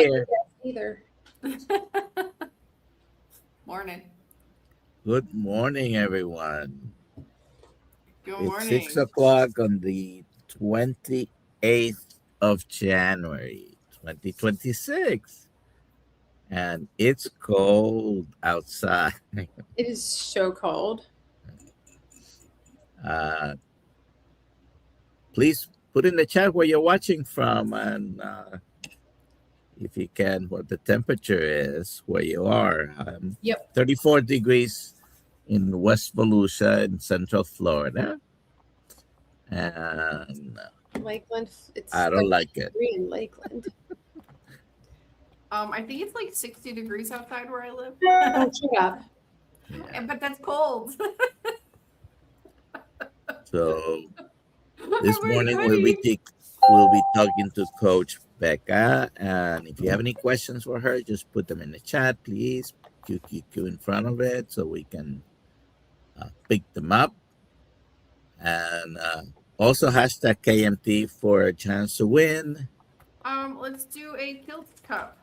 here. Either. Morning. Good morning, everyone. Good It's morning. 6 o'clock on the 28th of January, 2026. And it's cold outside. It is so cold. Please put in the chat where you're watching from and if you can, what the temperature is where you are. Yep. 34 degrees in West Volusia in Central Florida. And Lakeland. It's I don't like it. In Lakeland. I think it's like 60 degrees outside where I live. Oh, shut up. Yeah. But that's cold. So this morning we'll be talking to Coach Becca, and if you have any questions for her, just put them in the chat, please. Q in front of it so we can pick them up. And also hashtag KMT for a chance to win. Let's do a Kiltz Cup.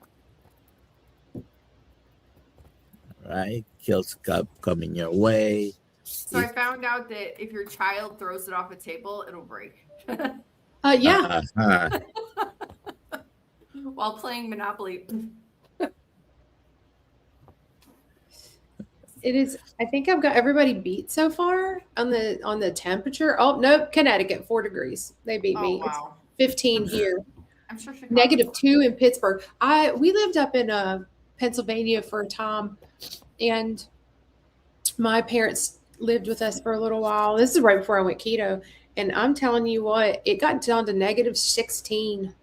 All right, Kiltz Cup coming your way. So I found out that if your child throws it off a table, it'll break. Yeah. While playing Monopoly. It is. I think I've got everybody beat so far on the temperature. Oh nope, Connecticut 4 degrees. They beat me. Wow. It's 15 here. I'm sure Chicago. -2 in Pittsburgh. We lived up in Pennsylvania for a time, and my parents lived with us for a little while. This is right before I went keto, and I'm telling you what, it got down to -16,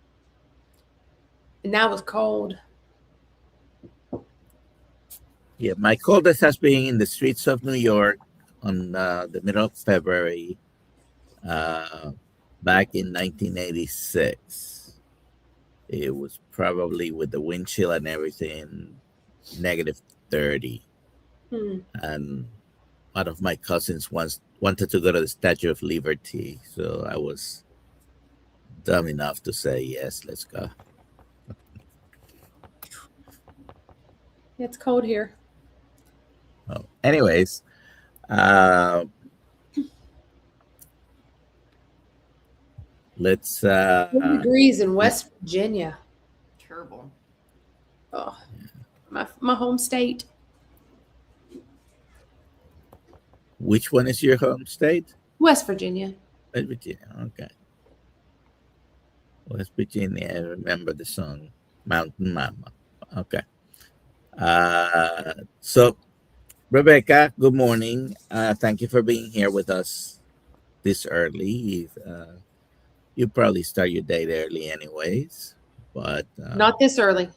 and that was cold. Yeah, my coldest has been in the streets of New York on the middle of February, back in 1986. It was probably with the wind chill and everything, -30. And one of my cousins once wanted to go to the Statue of Liberty, so I was dumb enough to say, yes, let's go. It's cold here. Oh, anyways, let's 4 degrees in West Virginia. Terrible. Oh, my home state. Which one is your home state? West Virginia. West Virginia, okay. West Virginia, I remember the song Mountain Mama. Okay. So Rebekah, good morning. Thank you for being here with us this early. You probably start your day early anyways, but Not this early.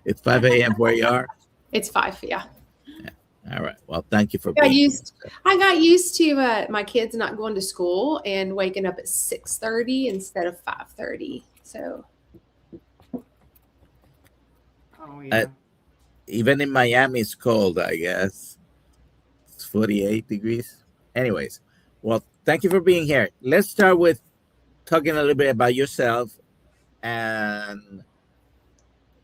It's 5 a.m. where you are? It's 5, yeah. All right. Well, thank you for I being got used to my kids not going to school and waking up at 6:30 instead of 5:30. So. Oh, yeah. Even in Miami, it's cold, I guess. It's 48 degrees. Anyways, well, thank you for being here. Let's start with talking a little bit about yourself, and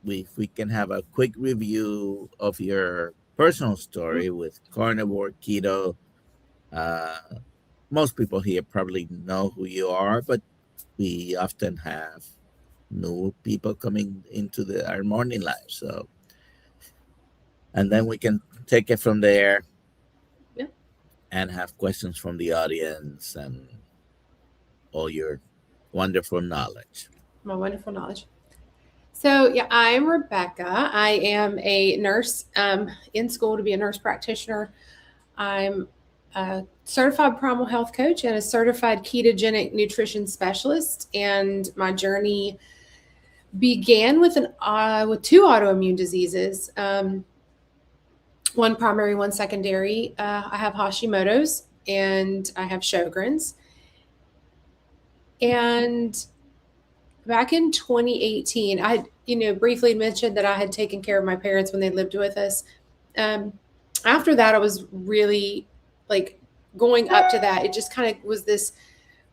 we can have a quick review of your personal story with carnivore, keto. Most people here probably know who you are, but we often have new people coming into our morning life. So, and then we can take it from there. Yeah. And have questions from the audience and all your wonderful knowledge. My wonderful knowledge. So, yeah, I'm Rebekah. I am a nurse in school to be a nurse practitioner. I'm a certified primal health coach and a certified ketogenic nutrition specialist. And my journey began with 2 autoimmune diseases. One primary, one secondary. I have Hashimoto's and I have Sjogren's. And back in 2018, I briefly mentioned that I had taken care of my parents when they lived with us. After that, I was really going up to that. It just kind of was this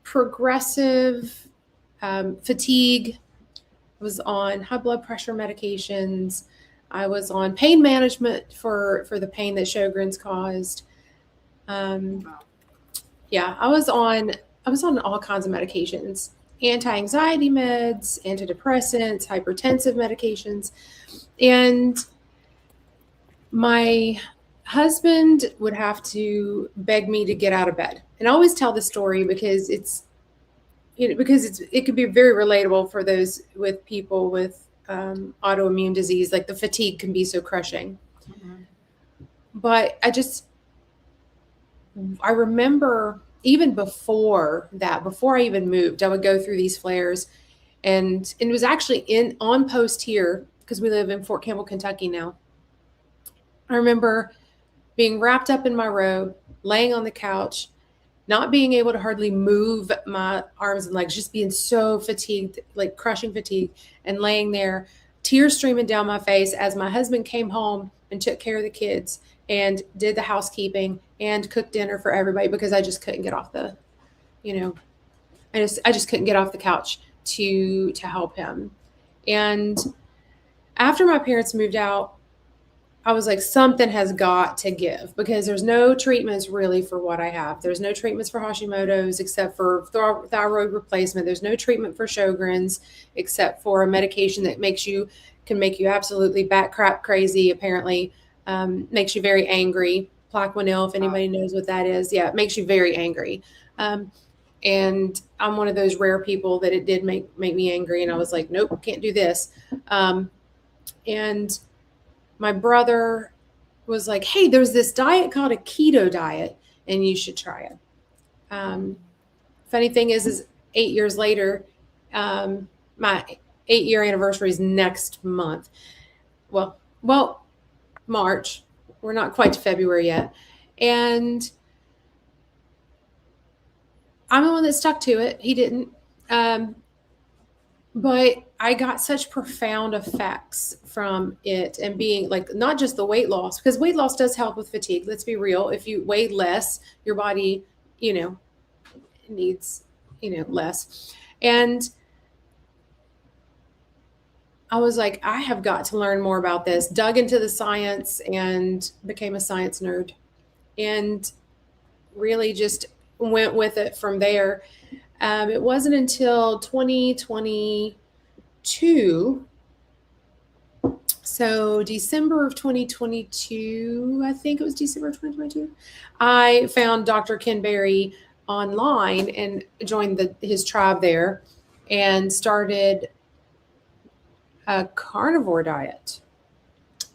progressive fatigue, was on high blood pressure medications. I was on pain management for the pain that Sjogren's caused. Yeah, I was on all kinds of medications, anti-anxiety meds, antidepressants, hypertensive medications. And my husband would have to beg me to get out of bed. And I always tell the story because it could be very relatable for those with people with autoimmune disease. Like the fatigue can be so crushing. Mm-hmm. But I remember even before that, before I even moved, I would go through these flares, and it was actually on post here because we live in Fort Campbell, Kentucky now. I remember being wrapped up in my robe, laying on the couch, not being able to hardly move my arms and legs, just being so fatigued, like crushing fatigue, and laying there, tears streaming down my face as my husband came home and took care of the kids and did the housekeeping and cooked dinner for everybody because I just couldn't get off I just couldn't get off the couch to help him. And after my parents moved out, I was like, something has got to give because there's no treatments really for what I have. There's no treatments for Hashimoto's except for thyroid replacement. There's no treatment for Sjogren's except for a medication that can make you absolutely bat crap crazy, apparently. Makes you very angry. Plaquenil, if anybody knows what that is. Yeah, it makes you very angry. And I'm one of those rare people that it did make me angry. And I was like, nope, can't do this. And my brother was like, hey, there's this diet called a keto diet, and you should try it. Funny thing is 8 years later, my 8-year anniversary is next month. Well, March. We're not quite to February yet. And I'm the one that stuck to it. He didn't. But I got such profound effects from it and being like, not just the weight loss, because weight loss does help with fatigue. Let's be real. If you weigh less, your body, needs, less. And I was like, I have got to learn more about this, dug into the science and became a science nerd and really just went with it from there. It wasn't until 2022. So December of 2022, I think it was December of 2022, I found Dr. Ken Berry online and joined his tribe there and started a carnivore diet.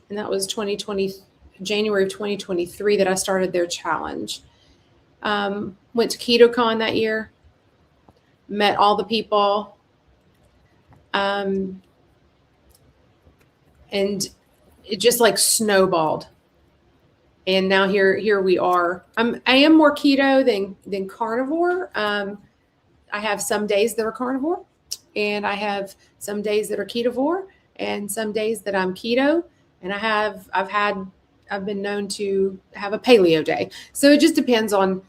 And that was January of 2023 that I started their challenge. Went to KetoCon that year, met all the people. And it just like snowballed. And now here we are. I am more keto than carnivore. I have some days that are carnivore, and I have some days that are ketovore, and some days that I'm keto. And I've been known to have a paleo day. So it just depends on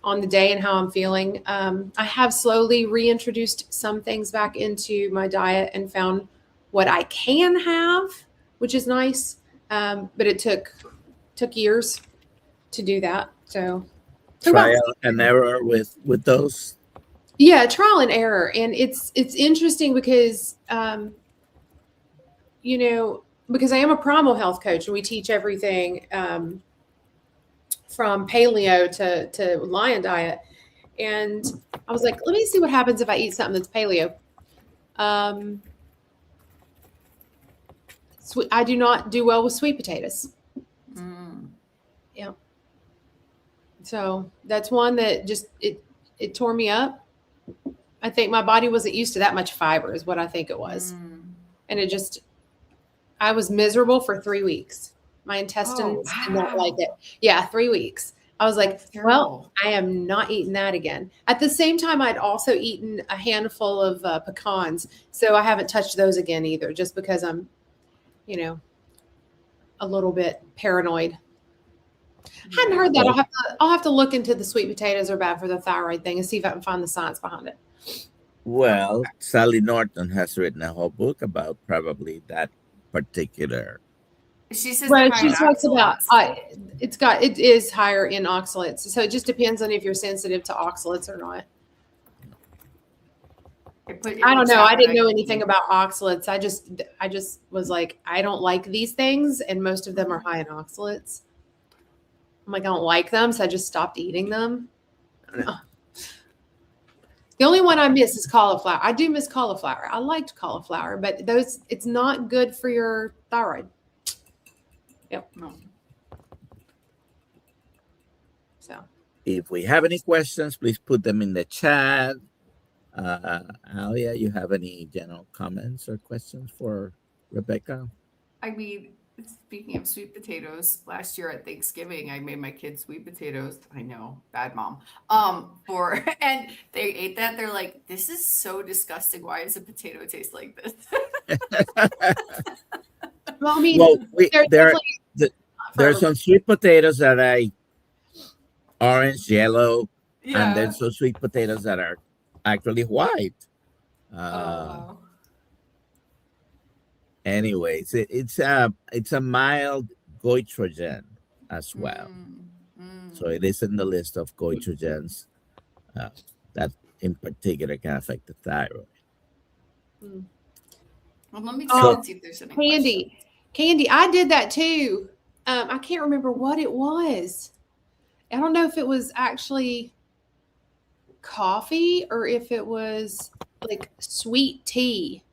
the day and how I'm feeling. I have slowly reintroduced some things back into my diet and found what I can have, which is nice. But it took years to do that. So trial and error with those. Yeah, trial and error. And it's interesting because, because I am a primal health coach and we teach everything from paleo to lion diet. And I was like, let me see what happens if I eat something that's paleo. I do not do well with sweet potatoes. Yeah. So that's one that just, it tore me up. I think my body wasn't used to that much fiber is what I think it was. And I was miserable for 3 weeks. My intestines did not like it. Yeah, 3 weeks. I was like, well, I am not eating that again. At the same time, I'd also eaten a handful of pecans. So I haven't touched those again either, just because I'm, a little bit paranoid. Hadn't heard that. I'll have to look into the sweet potatoes are bad for the thyroid thing and see if I can find the science behind it. Well, Sally Norton has written a whole book about probably that particular. She says Well, they're high she in talks about oxalates. it is higher in oxalates, so it just depends on if you're sensitive to oxalates or not. I don't know. I didn't know anything about oxalates. I just was like, I don't like these things, and most of them are high in oxalates. I'm like, I don't like them, so I just stopped eating them. The only one I miss is cauliflower. I do miss cauliflower. I liked cauliflower, but it's not good for your thyroid. Yep. No. So If we have any questions, please put them in the chat. Alia, you have any general comments or questions for Rebekah? I mean, speaking of sweet potatoes, last year at Thanksgiving, I made my kids sweet potatoes. I know, bad mom. And they ate that. They're like, "This is so disgusting. Why does a potato taste like this?" well, I mean, there's some sweet potatoes that are orange, yellow, Yeah. and then some sweet potatoes that are actually white. Wow. Anyways, it's a mild goitrogen as well. So it is in the list of goitrogens that in particular can affect the thyroid. Well, let me check and see if there's any questions. Candy, I did that too. I can't remember what it was. I don't know if it was actually coffee or if it was like sweet tea.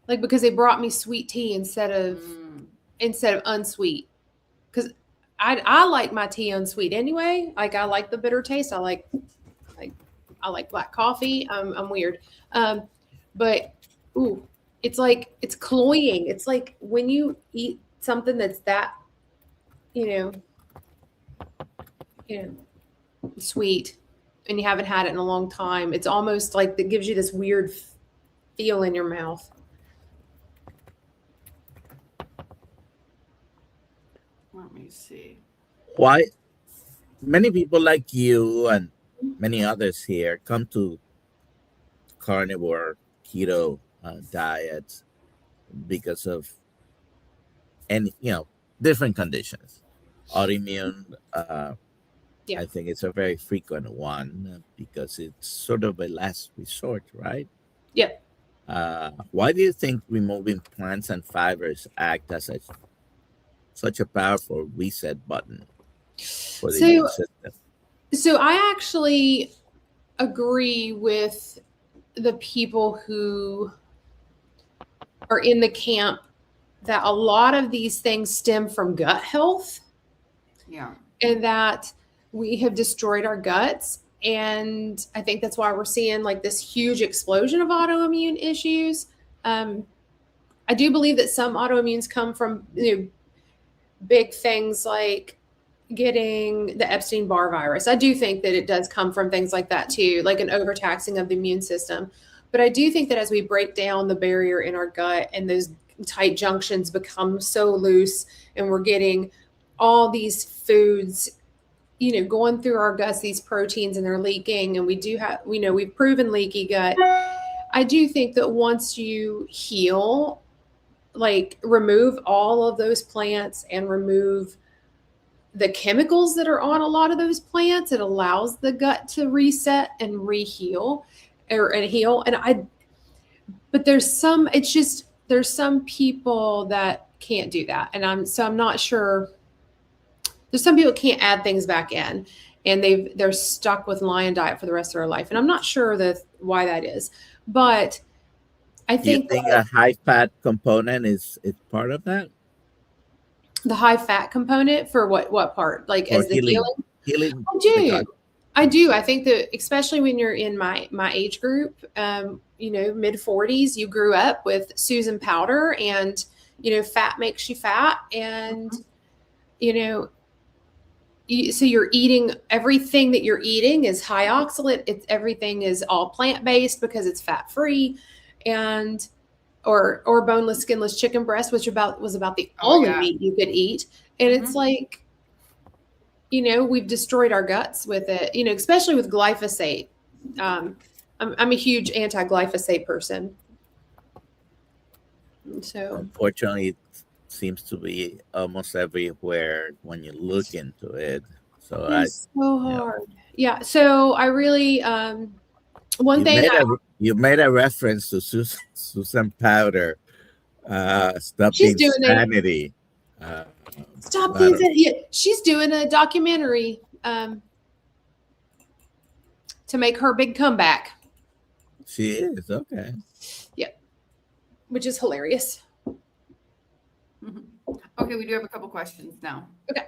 Like, because they brought me sweet tea instead of unsweet. Because I like my tea unsweet anyway. Like, I like the bitter taste. I like black coffee. I'm weird. But it's like, it's cloying. It's like when you eat something that's that, sweet and you haven't had it in a long time, it's almost like it gives you this weird feel in your mouth. Let me see. Why many people like you and many others here come to carnivore keto diets because of different conditions, autoimmune. I think it's a very frequent one because it's sort of a last resort, right? Yep. Why do you think removing plants and fibers act as such a powerful reset button for the immune system? So I actually agree with the people who are in the camp that a lot of these things stem from gut health. Yeah. And that we have destroyed our guts. And I think that's why we're seeing like this huge explosion of autoimmune issues. I do believe that some autoimmunes come from big things like getting the Epstein-Barr virus. I do think that it does come from things like that too, like an overtaxing of the immune system. But I do think that as we break down the barrier in our gut and those tight junctions become so loose and we're getting all these foods, going through our guts, these proteins, and they're leaking, and we've proven leaky gut. I do think that once you heal, like remove all of those plants and remove the chemicals that are on a lot of those plants, it allows the gut to reset and heal. But there's some people that can't do that. And I'm not sure. There's some people can't add things back in and they're stuck with lion diet for the rest of their life. And I'm not sure why that is, but I think a high fat component is part of that. The high fat component for what part? Like as the healing? I do. I think that especially when you're in my age group, mid 40s, you grew up with Susan powder and, fat makes you fat. And, so you're eating, everything that you're eating is high oxalate. Everything is all plant-based because it's fat-free, and or boneless, skinless chicken breast, which was about the only meat you could eat. And it's like, we've destroyed our guts with it, especially with glyphosate. I'm a huge anti-glyphosate person. So unfortunately, it seems to be almost everywhere when you look into it. So it's so hard. Yeah. So I really one you thing made a reference to Susan Powder. Stop the she's doing insanity. stop I these. don't- Yeah, she's doing a documentary to make her big comeback. She is okay. Yeah, which is hilarious. Okay, we do have a couple questions now. Okay.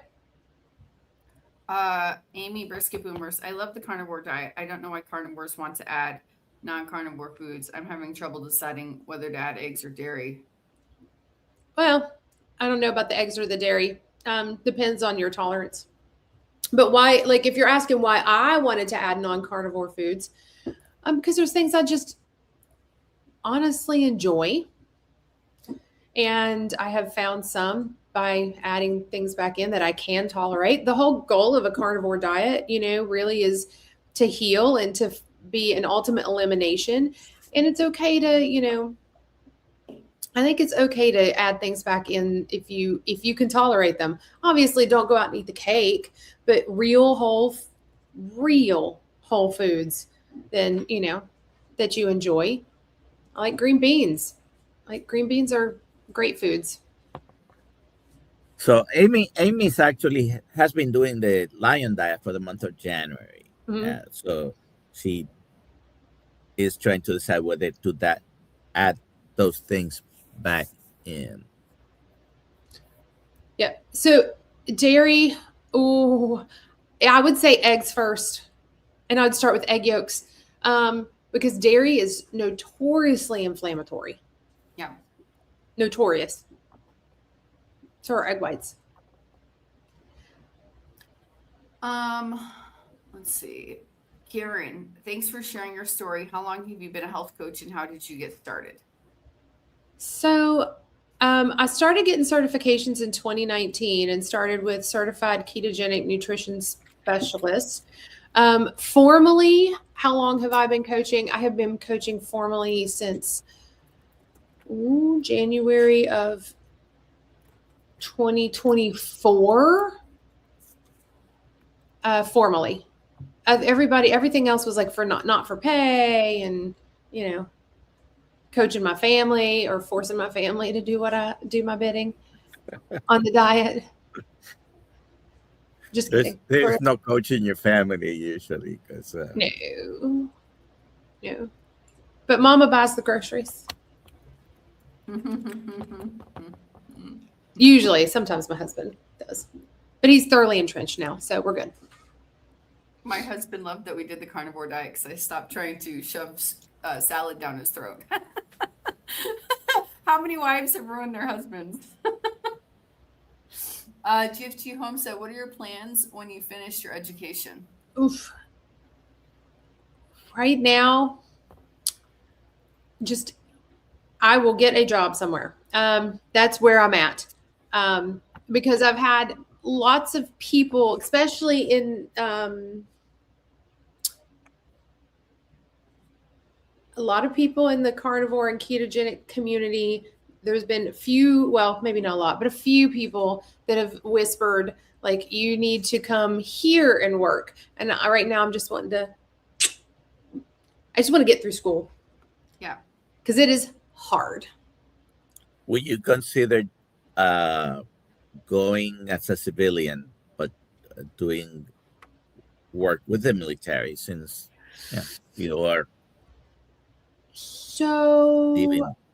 Amy Brisket Boomers, I love the carnivore diet. I don't know why carnivores want to add non-carnivore foods. I'm having trouble deciding whether to add eggs or dairy. Well, I don't know about the eggs or the dairy. Depends on your tolerance. But why, like if you're asking why I wanted to add non-carnivore foods, because there's things I just honestly enjoy. And I have found some by adding things back in that I can tolerate. The whole goal of a carnivore diet, really is to heal and to be an ultimate elimination. And it's okay to, I think it's okay to add things back in if you can tolerate them. Obviously, don't go out and eat the cake, but real whole foods, then that you enjoy. I like green beans. Like green beans are great foods. So Amy's actually has been doing the lion diet for the month of January. Mm-hmm. So she is trying to decide whether to add those things back in. Yeah. So dairy, I would say eggs first, and I'd start with egg yolks, because dairy is notoriously inflammatory. Yeah. Notorious. So are egg whites. Let's see. Karen, thanks for sharing your story. How long have you been a health coach and how did you get started? So I started getting certifications in 2019 and started with certified ketogenic nutrition specialist. Formally, how long have I been coaching? I have been coaching formally since January of 2024. Formally, everything else was like for not for pay, and coaching my family or forcing my family to do my bidding on the diet. Just kidding. There's no coaching your family usually because no. But Mama buys the groceries. Usually, sometimes my husband does, but he's thoroughly entrenched now, so we're good. My husband loved that we did the carnivore diet because I stopped trying to shove salad down his throat. How many wives have ruined their husbands? GFT Homestead, what are your plans when you finish your education? Oof. Right now, I will get a job somewhere. That's where I'm at. Because I've had lots of people, especially in a lot of people in the carnivore and ketogenic community. There's been maybe not a lot, but a few people that have whispered, like, you need to come here and work. And right now I'm just I just want to get through school. Yeah. Because it is hard. Would you consider going as a civilian, but doing work with the military since you are? So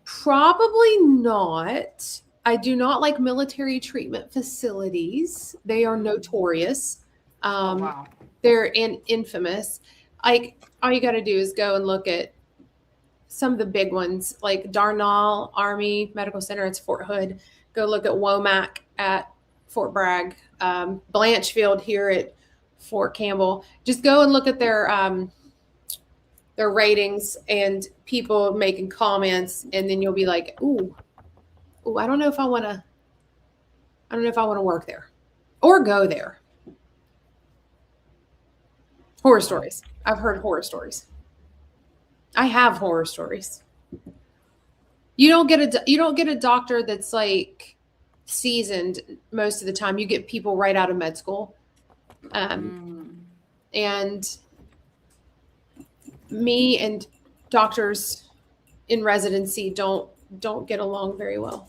probably not. I do not like military treatment facilities. They are notorious. Wow. They're infamous. Like, all you got to do is go and look at some of the big ones, like Darnall Army Medical Center. It's Fort Hood. Go look at Womack at Fort Bragg, Blanchfield here at Fort Campbell. Just go and look at their ratings and people making comments, and then you'll be like, ooh, I don't know if I want to work there or go there. Horror stories. I've heard horror stories. I have horror stories. You don't get a doctor that's like seasoned most of the time. You get people right out of med school. And me and doctors in residency don't get along very well.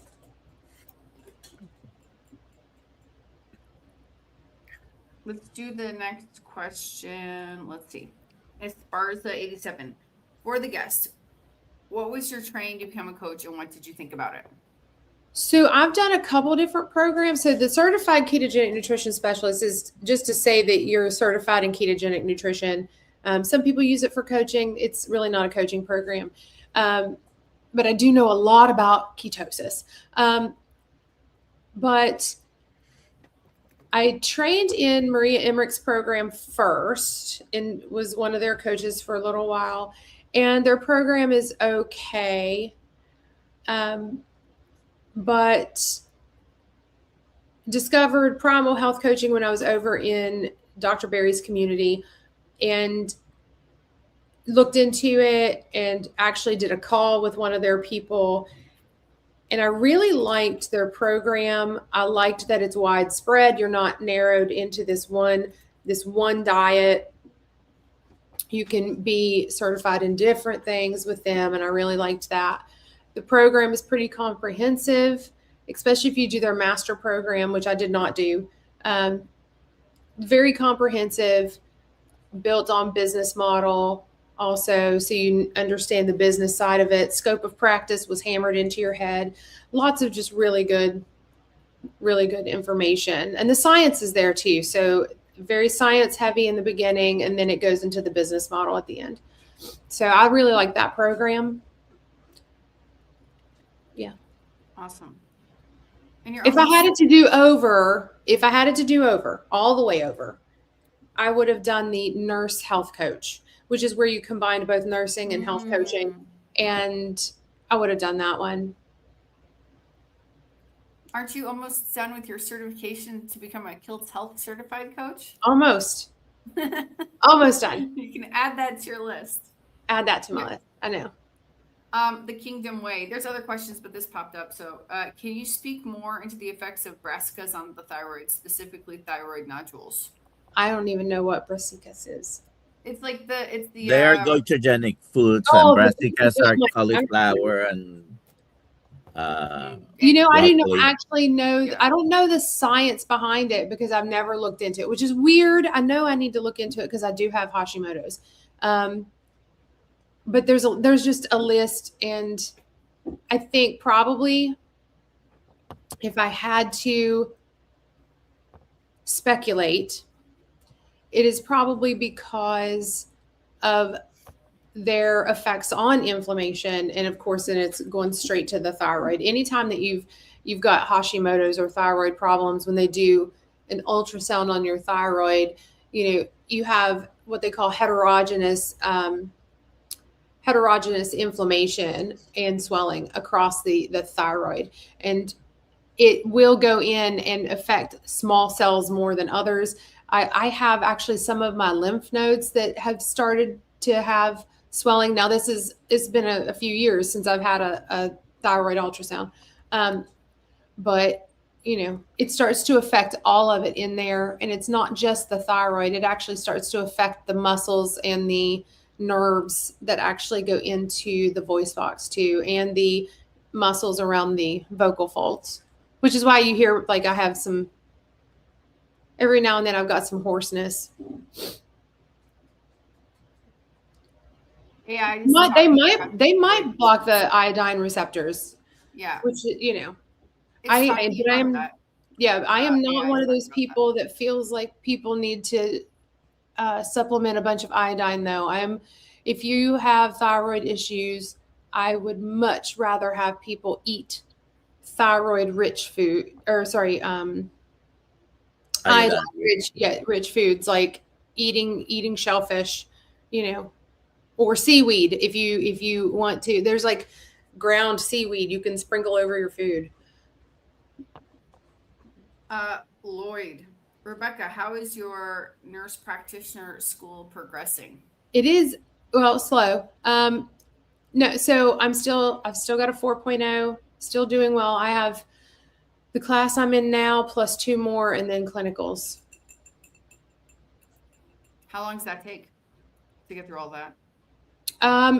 Let's do the next question. Let's see. Esparza87. For the guest, what was your training to become a coach and what did you think about it? So I've done a couple different programs. So the certified ketogenic nutrition specialist is just to say that you're certified in ketogenic nutrition. Some people use it for coaching. It's really not a coaching program. But I do know a lot about ketosis. But I trained in Maria Emmerich's program first and was one of their coaches for a little while. And their program is okay. But discovered primal health coaching when I was over in Dr. Barry's community and looked into it and actually did a call with one of their people. And I really liked their program. I liked that it's widespread. You're not narrowed into this one diet. You can be certified in different things with them. And I really liked that. The program is pretty comprehensive, especially if you do their master program, which I did not do. Very comprehensive, built on business model also, so you understand the business side of it. Scope of practice was hammered into your head. Lots of just really good information. And the science is there too. So very science heavy in the beginning, and then it goes into the business model at the end. So I really like that program. Yeah. Awesome. And if I had it to do over, all the way over, I would have done the nurse health coach, which is where you combine both nursing and health coaching. And I would have done that one. Aren't you almost done with your certification to become a Kiltz Health certified coach? Almost. Almost done. You can add that to your list. Add that to my list. I know. The Kingdom Way. There's other questions, but this popped up. So can you speak more into the effects of brassicas on the thyroid, specifically thyroid nodules? I don't even know what brassicas is. It's like they are goitrogenic foods, and brassicas are cauliflower and I didn't actually know. Yeah. I don't know the science behind it because I've never looked into it, which is weird. I know I need to look into it because I do have Hashimoto's. But there's just a list, and I think probably if I had to speculate, it is probably because of their effects on inflammation. And of course, then it's going straight to the thyroid. Anytime that you've got Hashimoto's or thyroid problems, when they do an ultrasound on your thyroid, you have what they call heterogeneous inflammation and swelling across the thyroid. And it will go in and affect small cells more than others. I have actually some of my lymph nodes that have started to have swelling. Now it's been a few years since I've had a thyroid ultrasound. But it starts to affect all of it in there. And it's not just the thyroid. It actually starts to affect the muscles and the nerves that actually go into the voice box too, and the muscles around the vocal folds, which is why you hear, like, I have some, every now and then I've got some hoarseness. Yeah, they might block the iodine receptors. Yeah, which I am not one of those people that feels like people need to supplement a bunch of iodine, though. If you have thyroid issues, I would much rather have people eat thyroid rich food, or iodine rich foods, like eating shellfish, or seaweed. If you want to, there's like ground seaweed you can sprinkle over your food. Lloyd, Rebecca, how is your nurse practitioner school progressing? It is, well, slow. No, so I've still got a 4.0, still doing well. I have the class I'm in now plus 2 more and then clinicals. How long does that take to get through all that?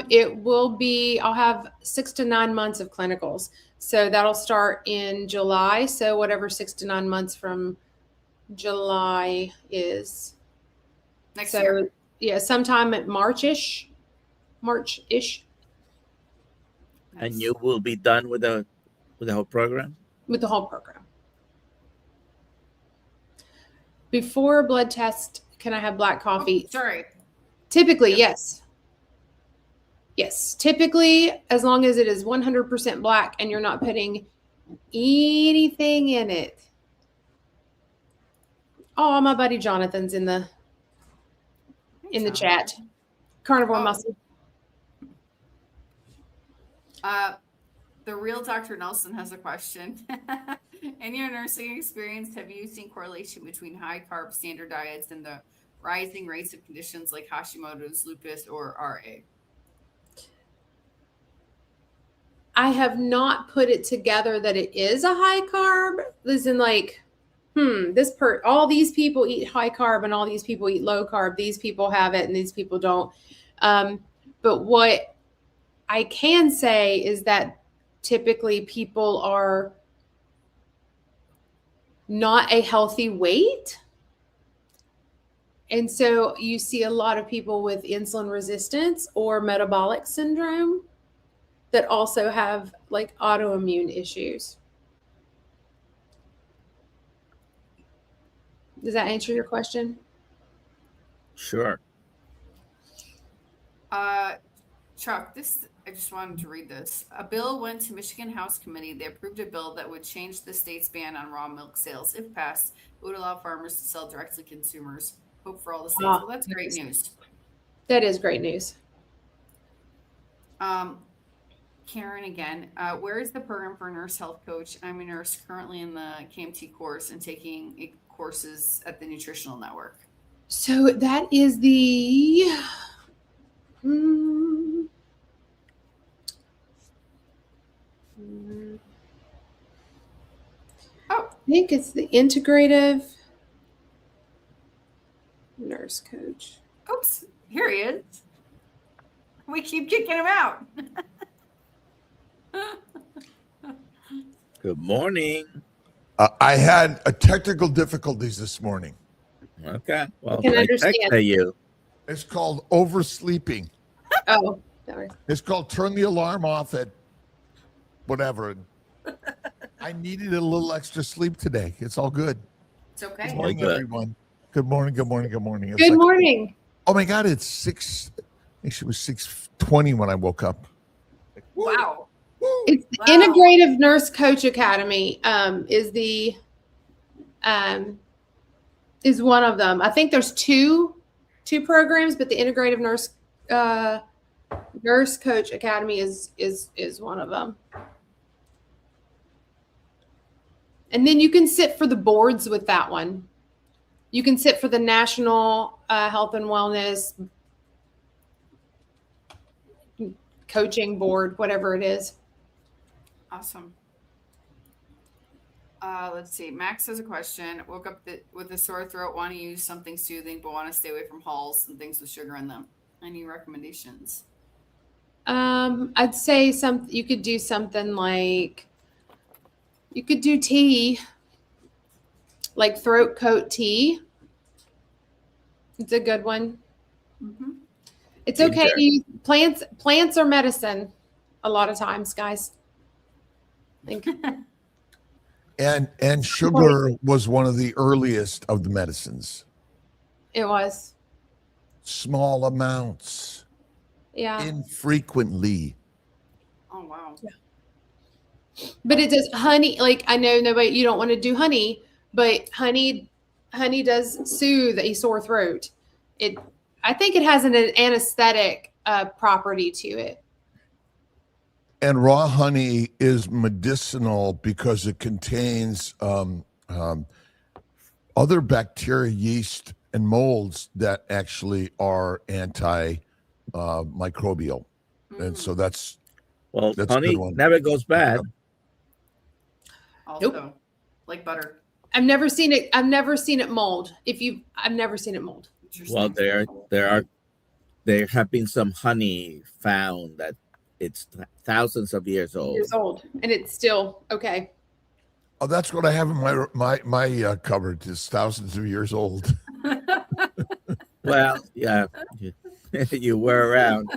It will be, I'll have 6 to 9 months of clinicals. So that'll start in July. So whatever 6 to 9 months from July is. Next year. Yeah, sometime at March-ish. And you will be done with the whole program? With the whole program. Before a blood test, can I have black coffee? Oh, sorry. Typically, yes. Yes. Typically, as long as it is 100% black and you're not putting anything in it. Oh, my buddy Jonathan's in the chat. Carnivore muscle. The real Dr. Nelson has a question. In your nursing experience, have you seen correlation between high carb standard diets and the rising rates of conditions like Hashimoto's, lupus, or RA? I have not put it together that it is a high carb. Listen, like, all these people eat high carb and all these people eat low carb. These people have it and these people don't. But what I can say is that typically people are not a healthy weight. And so you see a lot of people with insulin resistance or metabolic syndrome that also have like autoimmune issues. Does that answer your question? Sure. Chuck, I just wanted to read this. A bill went to Michigan House Committee. They approved a bill that would change the state's ban on raw milk sales. If passed, it would allow farmers to sell directly to consumers. Hope for all the states. Well, that's great news. That is great news. Karen again, where is the program for a nurse health coach? I'm a nurse currently in the KMT course and taking courses at the Nutritional Network. So that is the I think it's the integrative nurse coach. Oops, here he is. We keep kicking him out. Good morning. I had technical difficulties this morning. Okay. Well, I can understand. You. It's called oversleeping. Oh, sorry. It's called turn the alarm off at whatever. I needed a little extra sleep today. It's all good. It's okay. Good morning, everyone. Good morning. Good morning. Good morning. It's Good morning. Oh my God! It's 6. I think it was 6:20 when I woke up. Wow. It's the Integrative Nurse Coach Academy is one of them. I think there's two programs, but the Integrative Nurse Coach Academy is one of them. And then you can sit for the boards with that one. You can sit for the National Health and Wellness Coaching Board, whatever it is. Awesome. Let's see. Max has a question. Woke up with a sore throat, want to use something soothing, but want to stay away from Halls and things with sugar in them. Any recommendations? I'd say you could do something like, you could do tea, like throat coat tea. It's a good one. Mm-hmm. It's okay to use plants or medicine a lot of times, guys. And sugar was one of the earliest of the medicines. It was. Small amounts. Yeah. Infrequently. Oh, wow. Yeah. But it does honey. Like, I know you don't want to do honey, but honey does soothe a sore throat. I think it has an anesthetic property to it. And raw honey is medicinal because it contains other bacteria, yeast, and molds that actually are antimicrobial. And so that's Well, a honey good one. never goes bad. Also, Nope. like butter. I've never seen it. I've never seen it mold. I've never seen it mold. Well, there have been some honey found that it's thousands of years old. And it's still okay. Oh, that's what I have in my cupboard. Is thousands of years old. Well, yeah, you were around.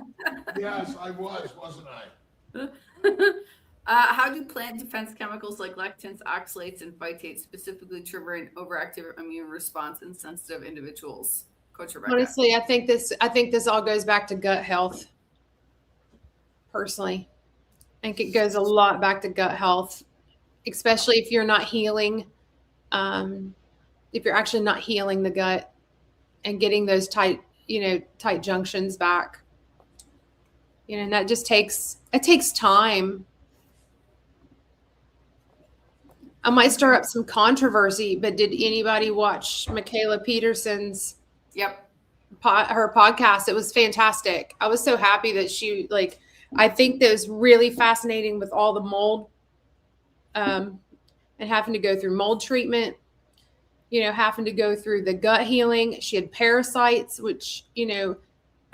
Yes, I was, wasn't I? How do plant defense chemicals like lectins, oxalates, and phytates specifically trigger an overactive immune response in sensitive individuals? Coach Rebekah. Honestly, I think this all goes back to gut health. Personally, I think it goes a lot back to gut health, especially if you're not healing. If you're actually not healing the gut and getting those tight junctions back, and that just takes time. I might stir up some controversy, but did anybody watch Michaela Peterson's her podcast? It was fantastic. I was so happy that I think that was really fascinating with all the mold and having to go through mold treatment, having to go through the gut healing. She had parasites, which, I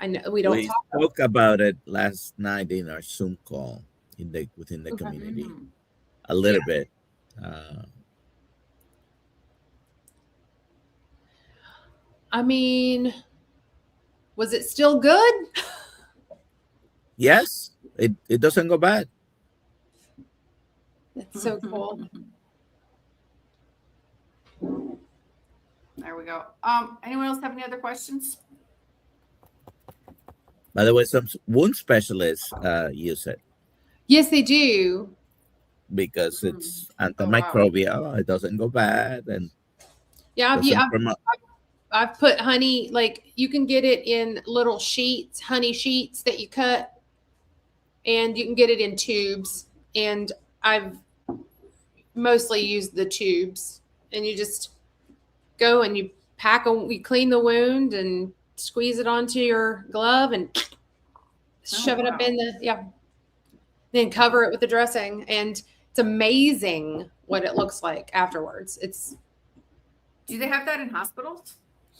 know we spoke about it last night in our Zoom call within the community a little bit. I mean, was it still good? Yes, it doesn't go bad. That's so cool. There we go. Anyone else have any other questions? By the way, some wound specialists use it. Yes, they do. Because it's antimicrobial. It doesn't go bad. And yeah, I've put honey, like you can get it in little sheets, honey sheets that you cut, and you can get it in tubes. And I've mostly used the tubes, and you just go and you you clean the wound and squeeze it onto your glove and shove it up in then cover it with the dressing. And it's amazing what it looks like afterwards. Do they have that in hospitals,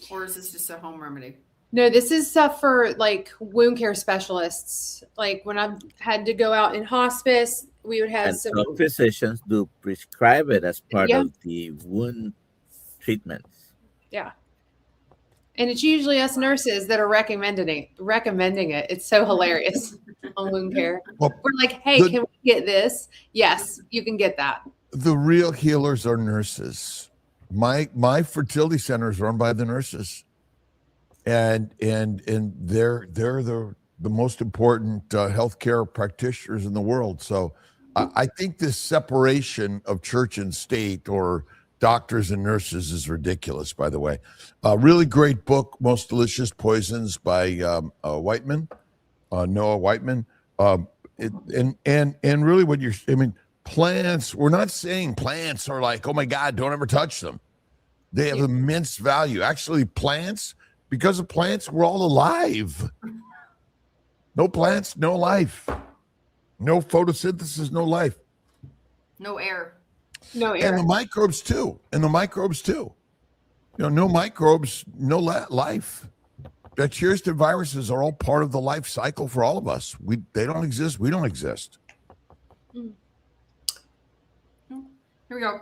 or is this just a home remedy? No, this is stuff for like wound care specialists. Like when I've had to go out in hospice, we would have some physicians do prescribe it as part of the wound treatments. Yeah. And it's usually us nurses that are recommending it. It's so hilarious on wound care. Well, we're like, hey, can we get this? Yes, you can get that. The real healers are nurses. My fertility center is run by the nurses, and they're the most important healthcare practitioners in the world. So I think this separation of church and state, or doctors and nurses, is ridiculous. By the way, really great book, Most Delicious Poisons by Noah Whiteman. And really, plants. We're not saying plants are like, oh my God, don't ever touch them. They have immense value. Actually, plants, because of plants, we're all alive. No plants, no life. No photosynthesis, no life. No air. No air. And the microbes too. No microbes, no life. Bacteria and viruses are all part of the life cycle for all of us. They don't exist. We don't exist. Here we go.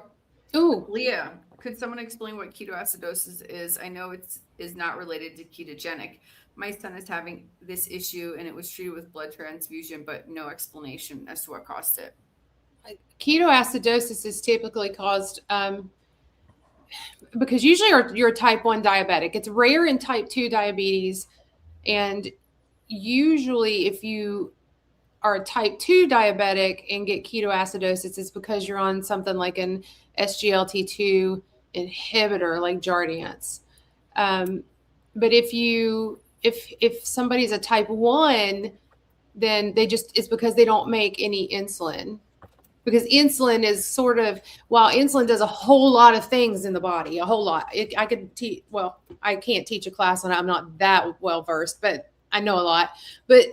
Ooh, Leah, could someone explain what ketoacidosis is? I know it is not related to ketogenic. My son is having this issue, and it was treated with blood transfusion, but no explanation as to what caused it. Ketoacidosis is typically caused because usually you're a type 1 diabetic. It's rare in type 2 diabetes. And usually if you are a type 2 diabetic and get ketoacidosis, it's because you're on something like an SGLT2 inhibitor like Jardiance. But if somebody's a type 1, then it's because they don't make any insulin. Because insulin is while insulin does a whole lot of things in the body, a whole lot. I can't teach a class on it. I'm not that well versed, but I know a lot. But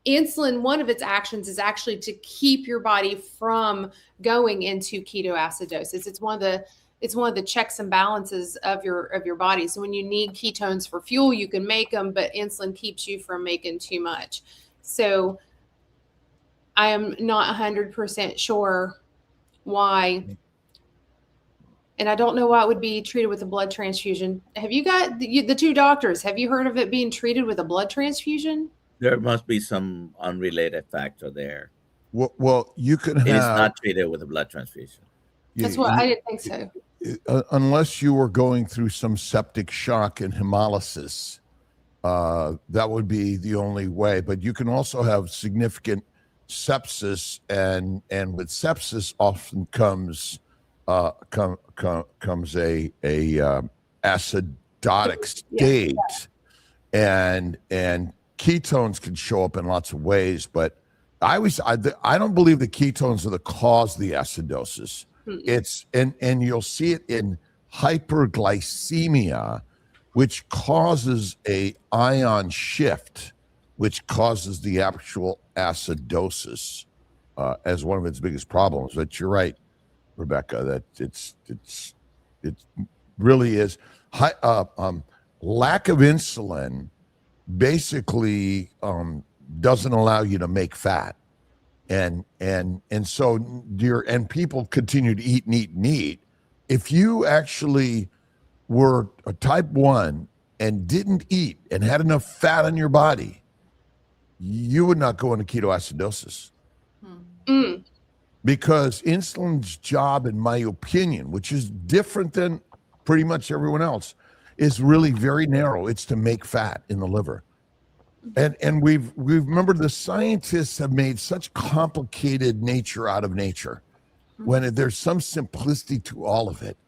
insulin, one of its actions is actually to keep your body from going into ketoacidosis. It's one of the checks and balances of your body. So when you need ketones for fuel, you can make them, but insulin keeps you from making too much. So I am not 100% sure why, and I don't know why it would be treated with a blood transfusion. Have you got the two doctors? Have you heard of it being treated with a blood transfusion? There must be some unrelated factor there. Well, you can have. It is not treated with a blood transfusion. That's what I didn't think so. Unless you were going through some septic shock and hemolysis, that would be the only way. But you can also have significant sepsis, and with sepsis often comes comes a acidotic state, and ketones can show up in lots of ways. But I don't believe the ketones are the cause of the acidosis. It's and you'll see it in hyperglycemia, which causes a ion shift, which causes the actual acidosis as one of its biggest problems. But you're right, Rebecca, that it really is lack of insulin basically doesn't allow you to make fat. And so people continue to eat and eat and eat. If you actually were a type 1 and didn't eat and had enough fat on your body, you would not go into ketoacidosis. Because insulin's job, in my opinion, which is different than pretty much everyone else, is really very narrow. It's to make fat in the liver. And we've remembered the scientists have made such complicated nature out of nature when there's some simplicity to all of it.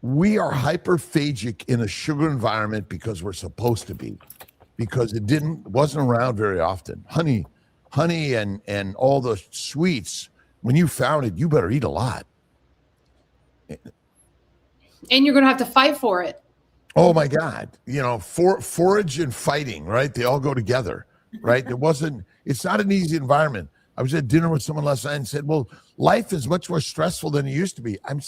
We are hyperphagic in a sugar environment because we're supposed to be, because it wasn't around very often. Honey and all the sweets, when you found it, you better eat a lot. And you're going to have to fight for it. Oh my God. Forage and fighting, right? They all go together, right? It's not an easy environment. I was at dinner with someone last night and said, well, life is much more stressful than it used to be. I'm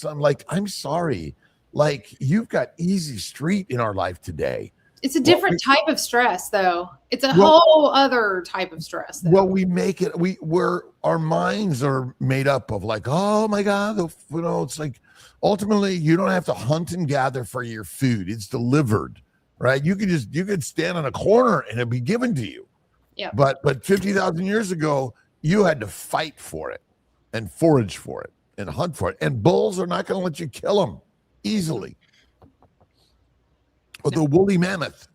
sorry. Like, you've got easy street in our life today. It's a different type of stress, though. It's a whole other type of stress, though. Well, we make it, our minds are made up of like, oh my God, it's like, ultimately, you don't have to hunt and gather for your food. It's delivered, right? You could stand on a corner and it'd be given to you. Yeah. But 50,000 years ago, you had to fight for it and forage for it and hunt for it. And bulls are not going to let you kill them easily. Or the woolly mammoth.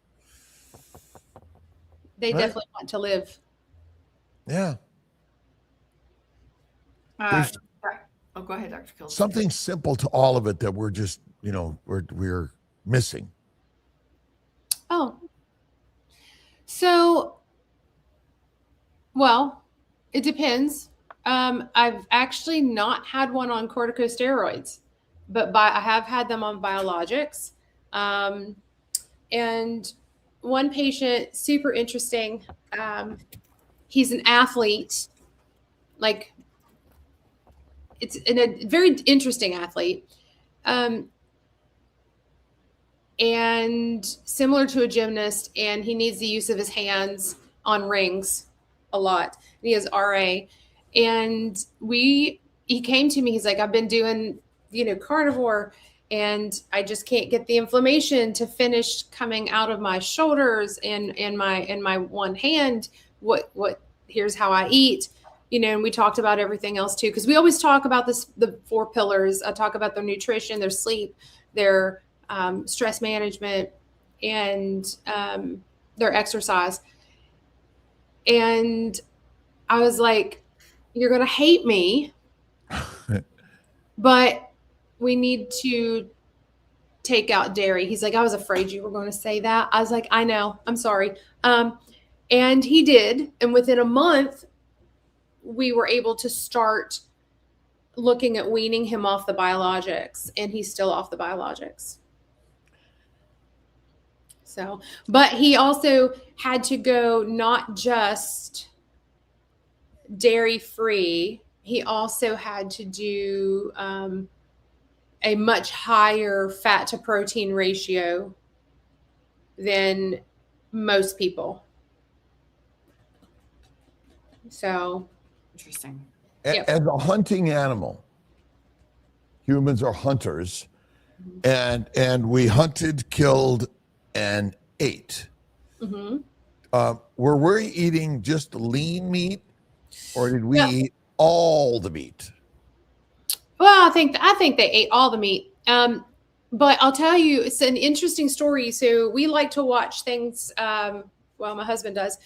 They definitely want to live. Yeah. Oh, go ahead, Dr. Kiltz. Something simple to all of it that we're just, we're missing. Oh. So, well, it depends. I've actually not had one on corticosteroids, but I have had them on biologics. And one patient, super interesting. He's an athlete, like, it's a very interesting athlete, and similar to a gymnast, and he needs the use of his hands on rings a lot. And he has RA, and he came to me. He's like, I've been doing, carnivore, and I just can't get the inflammation to finish coming out of my shoulders and my one hand. Here's how I eat. And we talked about everything else too, because we always talk about the 4 pillars. I talk about their nutrition, their sleep, their stress management, and their exercise. And I was like, you're going to hate me, but we need to take out dairy. He's like, I was afraid you were going to say that. I was like, I know, I'm sorry. And he did. And within a month, we were able to start looking at weaning him off the biologics, and he's still off the biologics. So, but he also had to go not just dairy free, he also had to do a much higher fat to protein ratio than most people. So Interesting. Yep. As a hunting animal, humans are hunters, and we hunted, killed, and ate. Were we eating just lean meat, or did we eat all the meat? Well, I think they ate all the meat. But I'll tell you, it's an interesting story. So we like to watch things. Well, my husband does.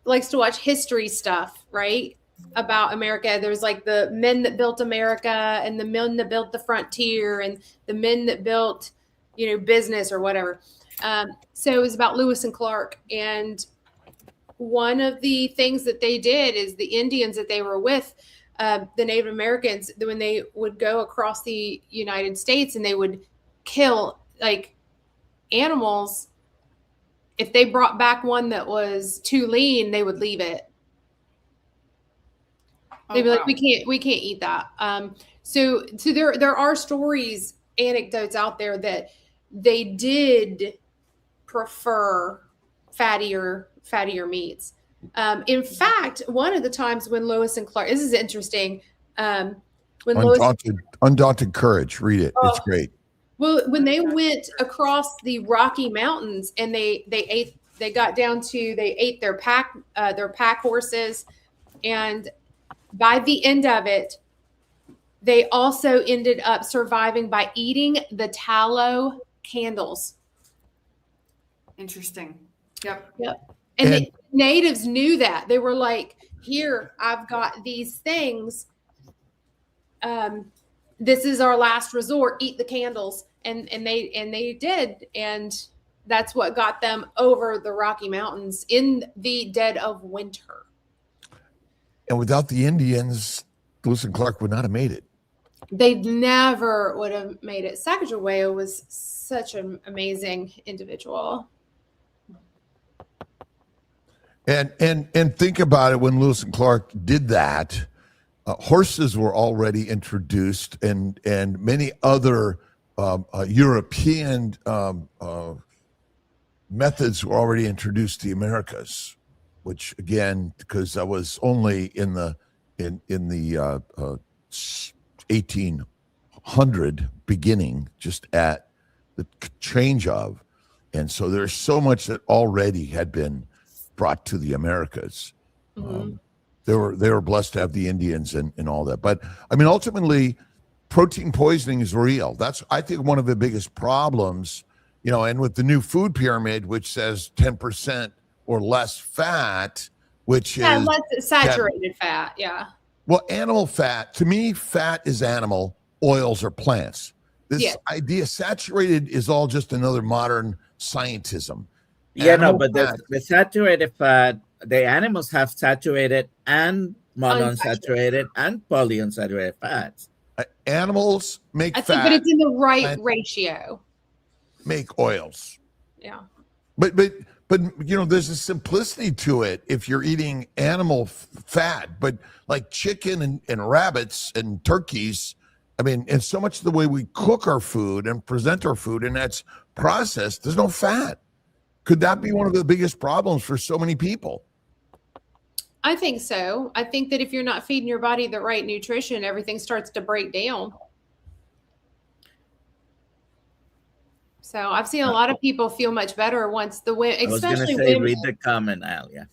Likes to watch history stuff, right? About America. There's like the men that built America and the men that built the frontier and the men that built, business or whatever. So it was about Lewis and Clark. And one of the things that they did is the Indians that they were with, the Native Americans, when they would go across the United States and they would kill like animals, if they brought back one that was too lean, they would leave it. They'd be like, we can't eat that. So there are stories, anecdotes out there that they did prefer fattier meats. In fact, one of the times when Lewis and Clark, this is interesting. Undaunted Courage, read it. It's great. Well, when they went across the Rocky Mountains and they ate their pack horses, and by the end of it, they also ended up surviving by eating the tallow candles. Interesting. Yep. And the natives knew that. They were like, here, I've got these things. This is our last resort. Eat the candles. And they did. And that's what got them over the Rocky Mountains in the dead of winter. And without the Indians, Lewis and Clark would not have made it. They never would have made it. Sacagawea was such an amazing individual. And think about it, when Lewis and Clark did that, horses were already introduced, and many other European methods were already introduced to the Americas, which again, because I was only in the 1800 beginning, just at the change of, and so there's so much that already had been brought to the Americas. They were blessed to have the Indians and all that. But I mean, ultimately, protein poisoning is real. That's, I think, one of the biggest problems, and with the new food pyramid, which says 10% or less fat, which is less saturated fat. Yeah. Well, animal fat, to me, fat is animal, oils are plants. This idea, saturated, is all just another modern scientism. Yeah, but the saturated fat, the animals have saturated and monounsaturated and polyunsaturated fats. Animals make fat. But it's in the right ratio. Make oils. Yeah. But there's a simplicity to it if you're eating animal fat, but like chicken and rabbits and turkeys, I mean, and so much of the way we cook our food and present our food, and that's processed, there's no fat. Could that be one of the biggest problems for so many people? I think so. I think that if you're not feeding your body the right nutrition, everything starts to break down. So I've seen a lot of people feel much better once the women, especially women. Read the comment, Al. Yeah.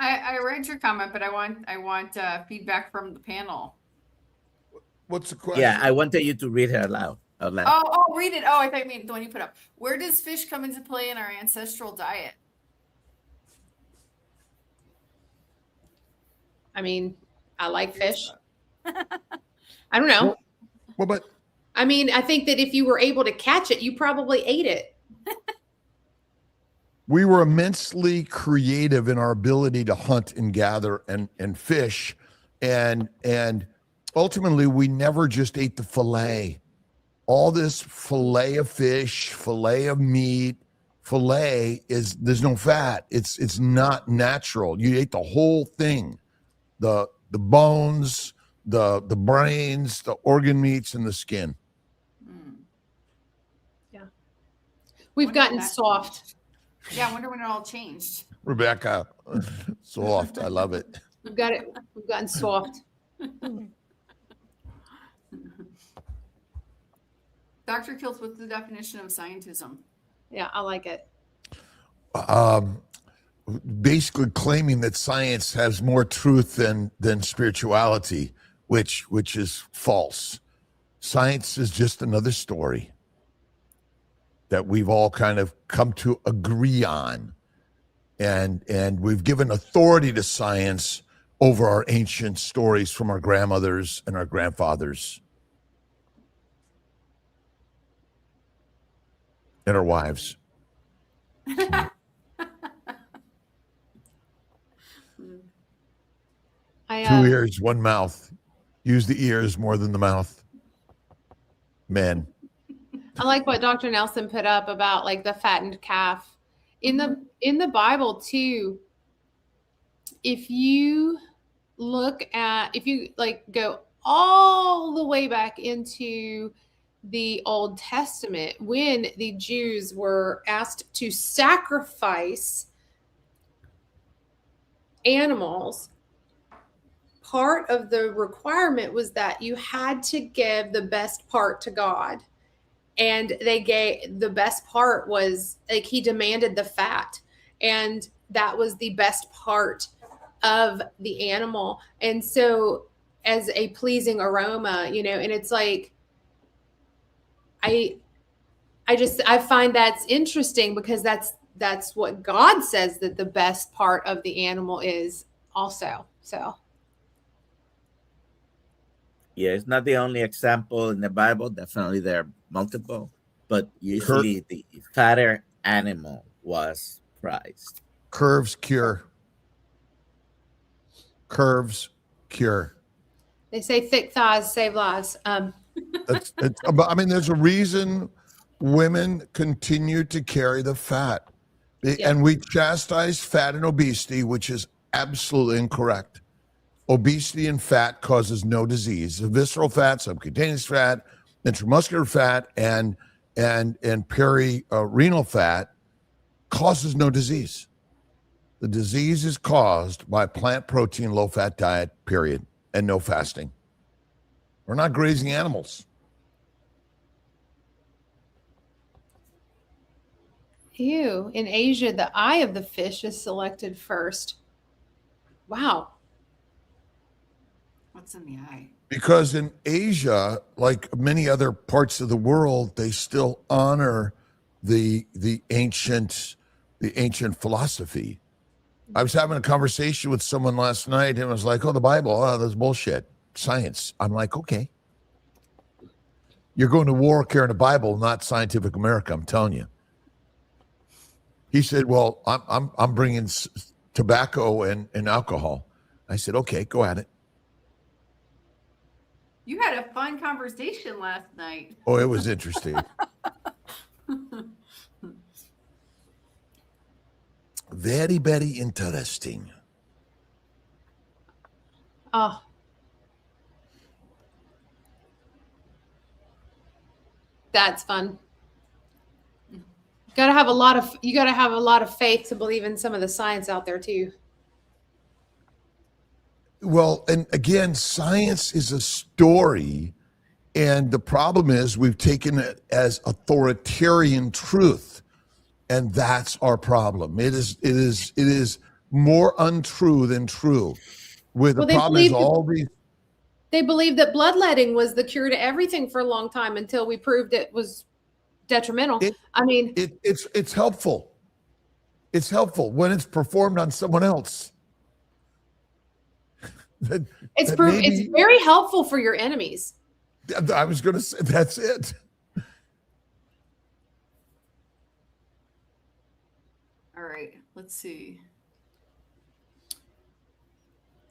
I read your comment, but I want feedback from the panel. What's the question? Yeah, I wanted you to read her aloud. Oh, read it. Oh, I thought you meant the one you put up. Where does fish come into play in our ancestral diet? I mean, I like fish. I don't know. Well, but I mean, I think that if you were able to catch it, you probably ate it. We were immensely creative in our ability to hunt and gather and fish. And ultimately, we never just ate the fillet. All this fillet of fish, fillet of meat, filet there's no fat. It's not natural. You ate the whole thing, the bones, the brains, the organ meats, and the skin. Yeah. We've Wonder when gotten that soft. changed. Yeah, I wonder when it all changed. Rebecca, soft. I love it. We've gotten soft. Dr. Kiltz, what's the definition of scientism? Yeah, I like it. Basically claiming that science has more truth than spirituality, which is false. Science is just another story that we've all kind of come to agree on, and we've given authority to science over our ancient stories from our grandmothers and our grandfathers and our wives. 2 ears, 1 mouth. Use the ears more than the mouth. Men. I like what Dr. Nelson put up about like the fattened calf in the Bible too. If you like go all the way back into the Old Testament, when the Jews were asked to sacrifice animals, part of the requirement was that you had to give the best part to God. And they gave the best part was like he demanded the fat, and that was the best part of the animal. And so as a pleasing aroma, and it's like I find that's interesting because that's what God says that the best part of the animal is also. So Yeah, it's not the only example in the Bible. Definitely there are multiple, but usually the fatter animal was prized. Curves cure. Curves cure. they say thick thighs save lives. There's a reason women continue to carry the fat. Yeah. And we chastise fat and obesity, which is absolutely incorrect. Obesity and fat causes no disease. Visceral fat, subcutaneous fat, intramuscular fat, and perirenal fat causes no disease. The disease is caused by plant protein, low-fat diet, period, and no fasting. We're not grazing animals. Ew. In Asia, the eye of the fish is selected first. Wow. What's in the eye? Because in Asia, like many other parts of the world, they still honor the ancient philosophy. I was having a conversation with someone last night and was like, "Oh, the Bible, that's bullshit. Science." I'm like, "Okay. You're going to war carrying a Bible, not Scientific America, I'm telling you." He said, "Well, I'm bringing tobacco and alcohol." I said, "Okay, go at it." You had a fun conversation last night. Oh, it was interesting. Very, very interesting. Oh. That's fun. You gotta have a lot of faith to believe in some of the science out there too. Well, and again, science is a story, and the problem is we've taken it as authoritarian truth, and that's our problem. It is more untrue than true. They believed that bloodletting was the cure to everything for a long time until we proved it was detrimental. It's helpful. It's helpful when it's performed on someone else. It's very helpful for your enemies. I was going to say that's it. All right, let's see.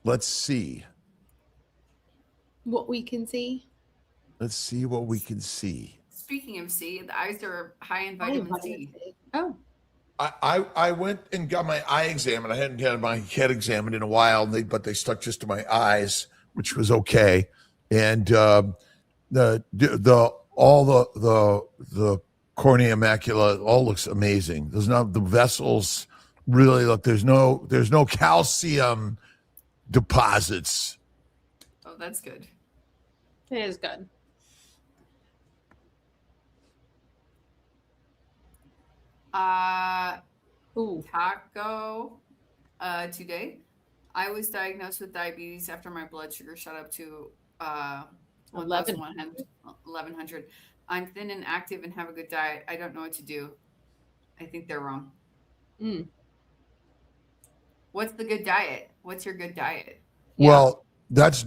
Let's see what we can see. Let's see what we can see. Speaking of C, the eyes are high in vitamin C. Oh. I went and got my eye examined. I hadn't had my head examined in a while, but they stuck just to my eyes, which was okay. And the cornea, macula, all looks amazing. There's not, the vessels really look. There's no calcium deposits. Oh, that's good. It is good. Taco today. I was diagnosed with diabetes after my blood sugar shot up to 1100. I'm thin and active and have a good diet. I don't know what to do. I think they're wrong. What's the good diet? What's your good diet? Well, that's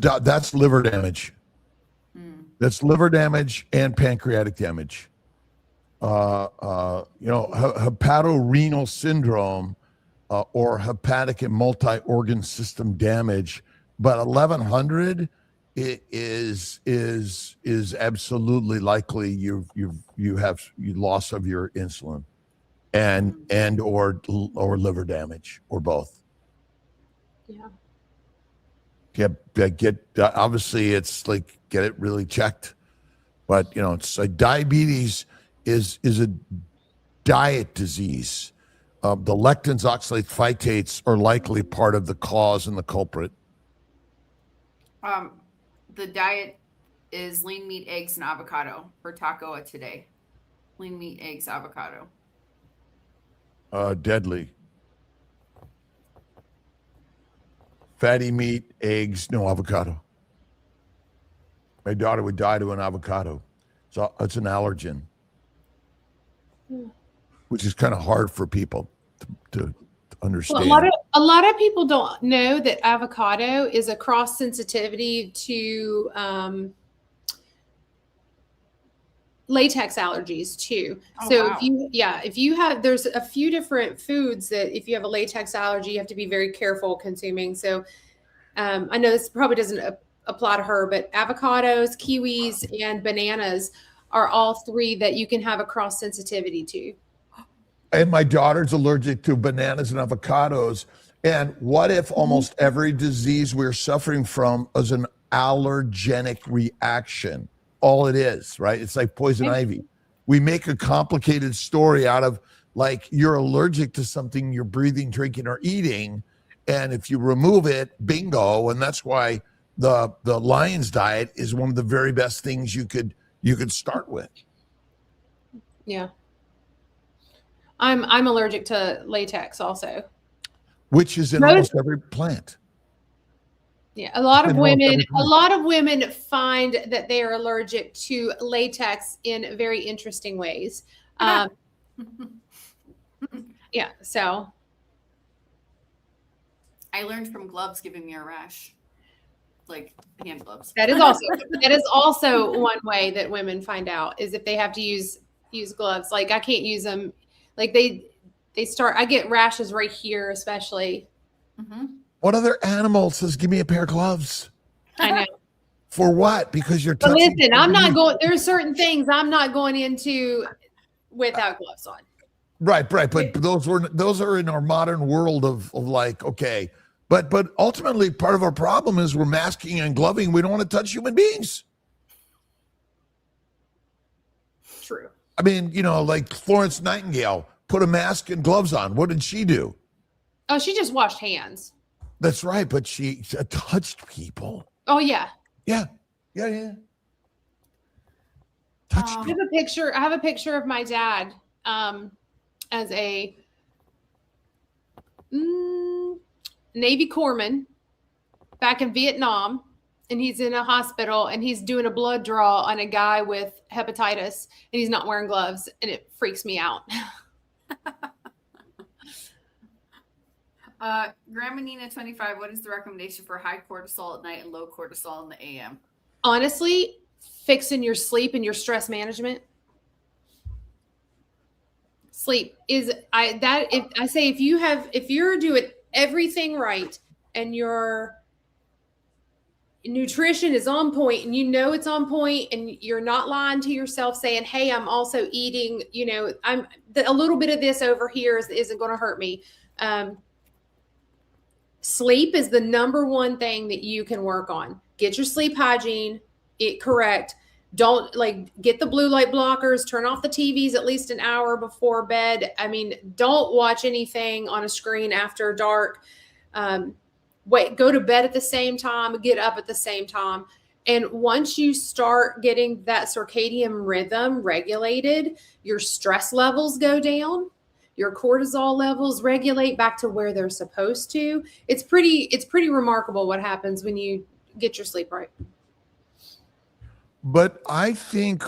liver damage. That's liver damage and pancreatic damage. Hepatorenal syndrome or hepatic and multi-organ system damage, but 1100 is absolutely likely you have loss of your insulin and or liver damage or both. Get obviously it's like get it really checked, but it's like diabetes is a diet disease. The lectins, oxalate phytates are likely part of the cause and the culprit. The diet is lean meat, eggs, and avocado for taco today. Lean meat, eggs, avocado. Deadly. Fatty meat, eggs, no avocado. My daughter would die to an avocado. So it's an allergen, which is kind of hard for people to understand. Well, a lot of people don't know that avocado is a cross sensitivity to latex allergies too. Wow. if you have, there's a few different foods that if you have a latex allergy, you have to be very careful consuming. So I know this probably doesn't apply to her, but avocados, kiwis, and bananas are all three that you can have a cross sensitivity to. And my daughter's allergic to bananas and avocados. And what if almost every disease we're suffering from is an allergenic reaction? All it is, right? It's like poison ivy. We make a complicated story out of like you're allergic to something you're breathing, drinking, or eating. And if you remove it, bingo. And that's why the Lion's diet is one of the very best things you could start with. Yeah. I'm allergic to latex also. Which is in almost every plant. Yeah, a lot of women find that they are allergic to latex in very interesting ways. Yeah, so I learned from gloves giving me a rash, like hand gloves. that is also one way that women find out is if they have to use gloves. Like I can't use them. Like I get rashes right here, especially. What other animal says, give me a pair of gloves? I know. For what? Because you're But touching. listen, I'm not going, there are certain things I'm not going into without gloves on. Right. But those are in our modern world of like, okay. But ultimately part of our problem is we're masking and gloving. We don't want to touch human beings. True. I mean, like Florence Nightingale put a mask and gloves on. What did she do? Oh, she just washed hands. That's right. But she touched people. Oh, yeah. Yeah. Touched I have a picture of my dad as a Navy corpsman back in Vietnam. And he's in a hospital and he's doing a blood draw on a guy with hepatitis and he's not wearing gloves and it freaks me out. Grandma Nina 25, what is the recommendation for high cortisol at night and low cortisol in the AM? Honestly, fixing your sleep and your stress management. Sleep is if you're doing everything right and you're nutrition is on point and you know it's on point and you're not lying to yourself saying, hey, I'm also eating, a little bit of this over here isn't going to hurt me. Sleep is the number one thing that you can work on. Get your sleep hygiene correct. Don't get the blue light blockers, turn off the TVs at least an hour before bed. I mean, don't watch anything on a screen after dark. Go to bed at the same time, get up at the same time. And once you start getting that circadian rhythm regulated, your stress levels go down, your cortisol levels regulate back to where they're supposed to. It's pretty remarkable what happens when you get your sleep right. But I think,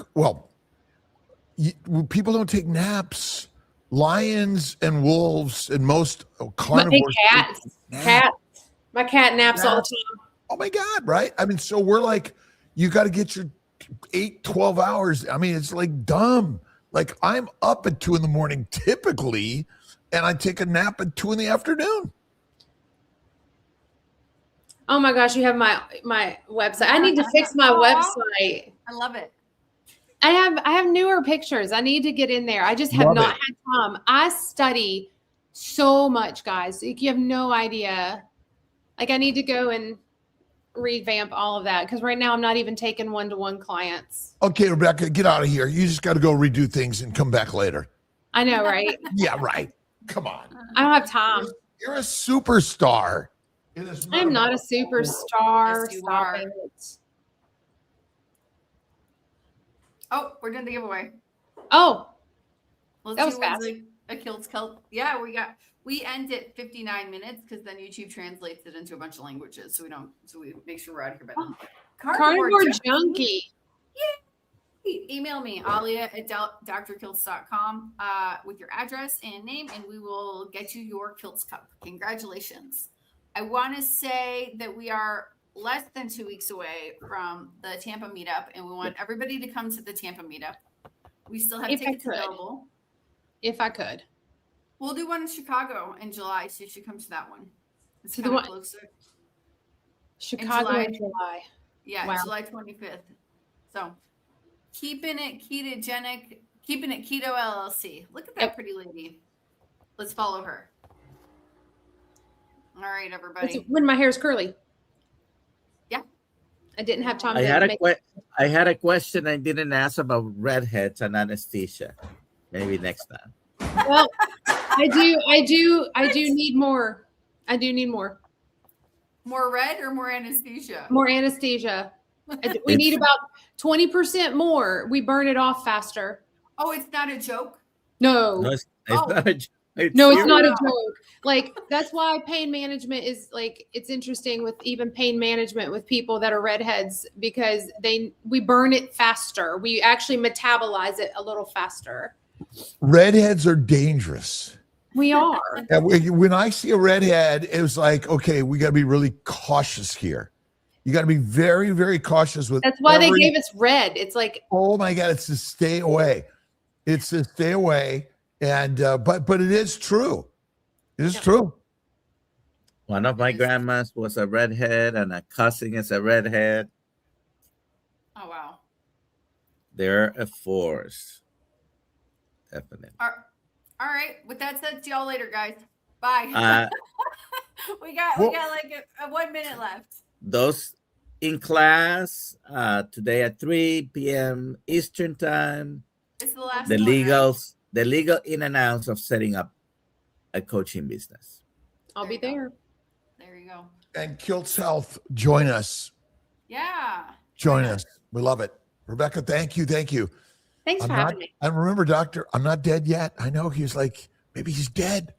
people don't take naps. Lions and wolves and most carnivores. Cats. My cat naps all the time. Oh my God, right? I mean, so we're like, you got to get your 8-12 hours. I mean, it's like dumb. Like I'm up at 2 a.m. typically, and I take a nap at 2 p.m. Oh my gosh, you have my website. I need to fix my website. I love it. I have newer pictures. I need to get in there. I just have not had time. I study so much, guys. You have no idea. I need to go and revamp all of that because right now I'm not even taking one-to-one clients. Okay, Rebecca, get out of here. You just got to go redo things and come back later. I know, right? Yeah, right. Come on. I don't have time. You're a superstar. I'm not a superstar. Yes, you Stop are. it. Oh, we're doing the giveaway. Oh, Let's that was see fast. what's a Kiltz Cup. Yeah, we end at 59 minutes because then YouTube translates it into a bunch of languages. So we make sure we're out of here by then. Carnivore junkie. Yay! Email me, alia@drkiltz.com with your address and name, and we will get you your Kiltz Cup. Congratulations. I want to say that we are less than 2 weeks away from the Tampa meetup, and we want everybody to come to the Tampa meetup. We still have tickets available. If I could. We'll do one in Chicago in July, so you should come to that one. It's To kind the of one- closer. Chicago July. in July. Yeah, Wow. July 25th. So keeping it ketogenic, keeping it keto LLC. Look at that pretty lady. Let's follow her. All right, everybody. When my hair's curly. Yeah. I didn't have time I to had a question I didn't ask about redheads and anesthesia. Maybe next time. Well, I do need more. I do need more. More red or more anesthesia? More anesthesia. We need about 20% more. We burn it off faster. Oh, it's not a joke? No. No, it's not a joke. It's not a joke. That's why pain management is it's interesting with even pain management with people that are redheads because we burn it faster. We actually metabolize it a little faster. Redheads are dangerous. We are. And when I see a redhead, it was like, okay, we got to be really cautious here. You got to be very, very cautious with. That's why they gave us red. It's like, oh my God, it's to stay away. It's to stay away. And but it is true. It is true. One of my grandmas was a redhead, and a cousin is a redhead. Oh, wow. They're a force. Definitely. All right. With that said, see y'all later, guys. Bye. We got like a 1 minute left. Those in class today at 3 p.m. Eastern time. It's the last The one, legals, the legal in and outs of setting up a coaching business. I'll be there. There you go. And Kiltz Health, join us. Yeah. Join us. We love it. Rebecca, thank you. Thanks for having me. And remember, doctor, I'm not dead yet. I know he was like, maybe he's dead.